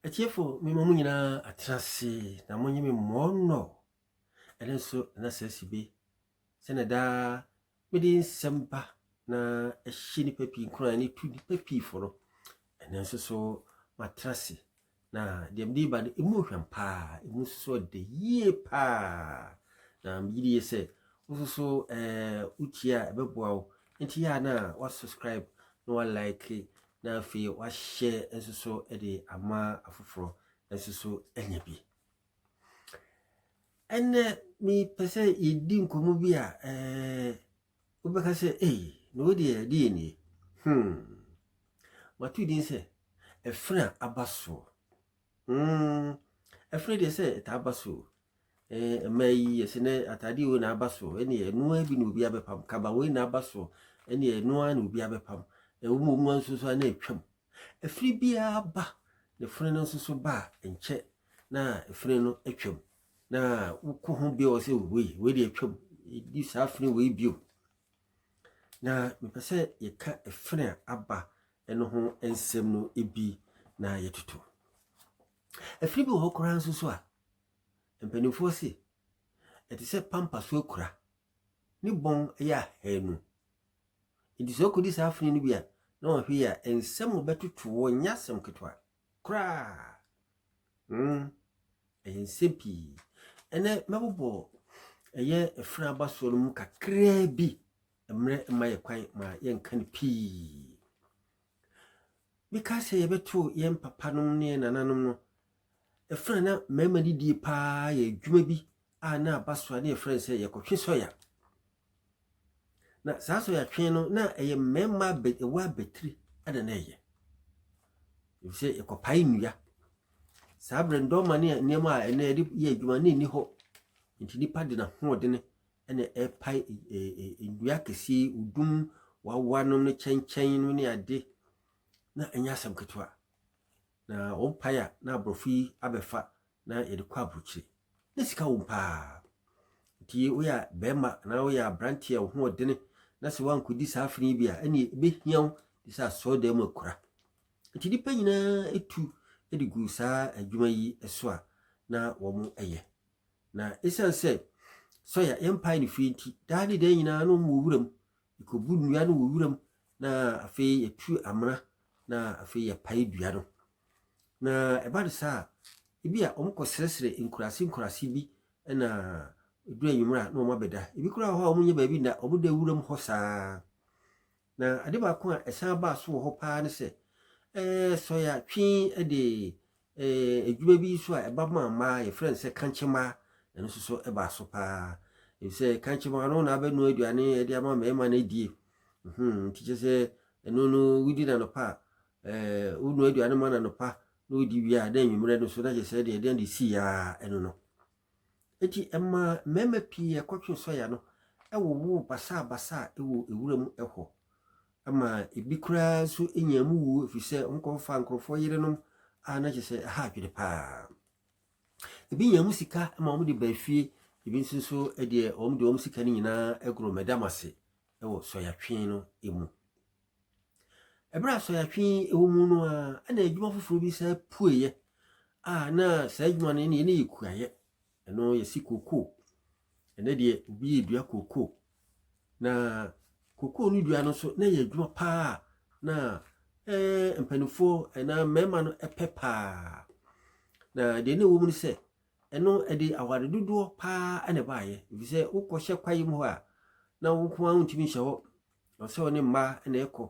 Etiefo me mamu nyina atrase na monye me mono ene so na Assibey sene da me di semba na ehye ni papi nkura ni tu di papi foro ene so matrase na dem di ba emu hwampa emu so de yie pa na mbiri se so utia ebeboa wo enti ya na wa subscribe no wa like na fi wa share enso ede ama afoforo enso enya bi ene mi pese yedi nkomo bi a obeka se no de di ni matu din se EFENE abaso EFENE de se ta abaso mai yesene atade wo na abaso ene eno bi no bi abepam kaba wo na abaso ene eno an obi abepam ewo mu nso na etwam efiri bia ba ne EFENE no nso ba enche na EFENE no etwam na uko ho bia o se we de etwam di sa EFENE we bio na me pese ye ka EFENE aba eno ho ensem no ebi na yetutu efiri bi ho kora nso a mpanifo se eti se pampa so akura ni bon ya henu edi so kodi sa EFENE no bia na wo hwe ya ensem obetutu wo nyasem ketwa kura ensepi ene mebobo eye EFENE abaso no mu kakra bi emre maye kwan ma yenkan pi because ye beto yen papa no ne nananom no EFENE na mema didi pa ye dwuma bi a na abaso na EFENE se ye kotwe soya na sa soya twen no na eye mema be ewa betri ada na ye se ye kopai nua sa brendo ma ne niam a ene ye dwuma ne ni ho nti nipa de na hoode ne ene pai ndua kesi udum wawanom ne chenchen no ne ade na enya asem ketwa na ompaya na abrofi abefa na yede kwa abrochi ne sika wompa nti wo ya bema na wo ya brantie wo hoode ne na se wankodi sa EFENE bia ene behiaw di sa so da mu akura nti dipa nyina etu edigu sa adwuma yi eso a na wo mu eye na esense soya empire ni finti dani de nyina no mu wuram ikobu nua no wuram na afei etu amra na afei ya pai dua no na ebade sa ebia omko sresre inkurasi bi na edu anwumra na omabeda ebi kura ho omunye ba bi na omude wuram ho saa na ade ba ko a esan ba so ho paa ne se soya twi ede edwuma bi so a eba ma ye friend se kanchema eno so eba so pa e se kanchema no na abenu aduane e dia ma mema na die ti se eno no wudi na no pa unu aduane ma na no pa no di wi a dan nwumre no so na je se de dan di si ya eno no eti emma mema pi e kwotwe soya no ewo basa ewo ewuram eho ama ebi kura so enyamu wu fi se onkofa nkrofo yire no na je se ha adwede pa ebi nyamu sika ma omu de ba fie ebi nso de omu sika ni nyina egro medamase ewo soya twen no emu ebra soya twen ewo mu no a na adwuma foforo bi sa pueye na sa adwuma no ne yekuaye eno yesi koko ene de obi edua koko na koko no dua no so na ye adwuma pa na mpanifo na mema no epepa na de ne wo mu se eno ede awade dodo pa ane baaye bise ukɔhye kwayim ho a na wo ko an ntimi hye ho ɔse one mma na ekɔ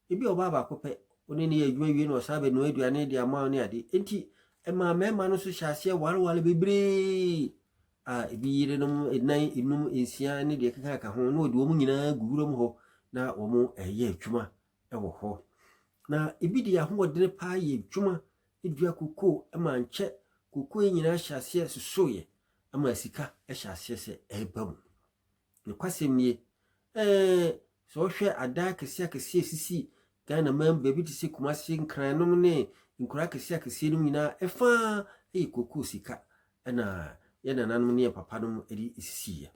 ebi oba ba kopɛ one ne adwuma wie no sabe no aduane de ama ne ade enti ema mema no so hyase wale bebre ebi yire no enan enum ensia ne de kaka ho na odi wo mu nyina gugurom ho na wo mu eye adwuma ewo ho na ebi de ahoɔdene pa ye adwuma edua koko ema nche koko nyina hyase sosoye ama sika hyase se ebam ne kwasem nie so hwe ada kese sisi Ghana man baby ti se Kumasi nkran no ne nkura kese no nyina efa koko sika na ye nananom ne papa no edi sisi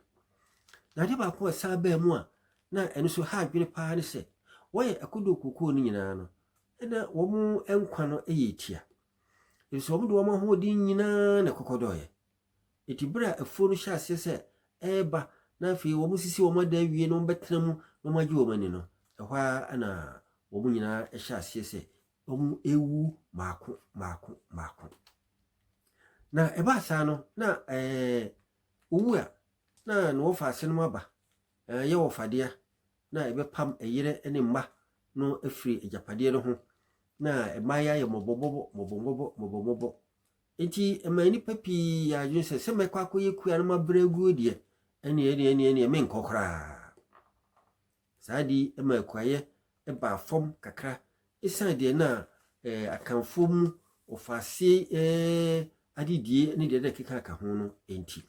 na de ba ko sa ba mu a na eno so ha adwene pa ne se woye akodo koko no nyina no na wo mu enkwa no etia if some do one holding in a cocodoy. It bra a phone shall say, Eba, Nafi, or Mrs. Woman, there we no better no my woman, a while and a woman a shall say, ewu Marco. Na eba sano na uwa na no fa cinema ba ye wo fadea na ebe pam eyire ene mma no afiri ejapade no ho na emaya ye mobobobo enti emani papi ya junse se mekwa akoye kua no mabregu de ene me nkokra sadi emakwaye eba fom kakra isan de na akanfom ofase adidie ne de keka ka ho no enti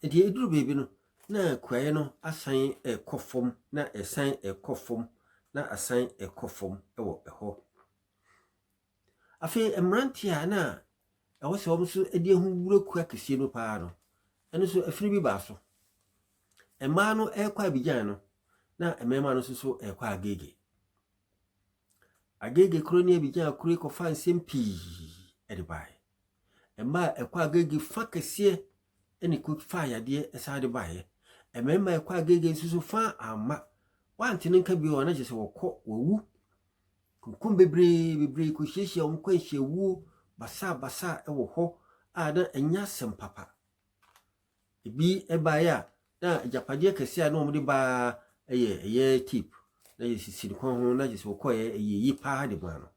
eduru bebi no na kwaye no asan ekofom na esan ekofom na asan ekofom ewo eho afi emrantia na ewo se wom so edi hu wura kwa kese no paa no eno so afiri bi ba so ema no ekwa bijan no na emema no so ekwa agege kroni bijan kuri ko fan sempi edibai ema ekwa agege fa kese eni ku fa yade esade bae emema ekwa agege susu fa ama wanti nka bi wona je se wokọ wowu kunkum bebre ku hyehyia on kwa hyewu basa ewo ho ada enya sempapa ebi ebaya na japade kese a no mo de ba eye tip na yesi ko ho na je se wokọ ye yi pa de ba no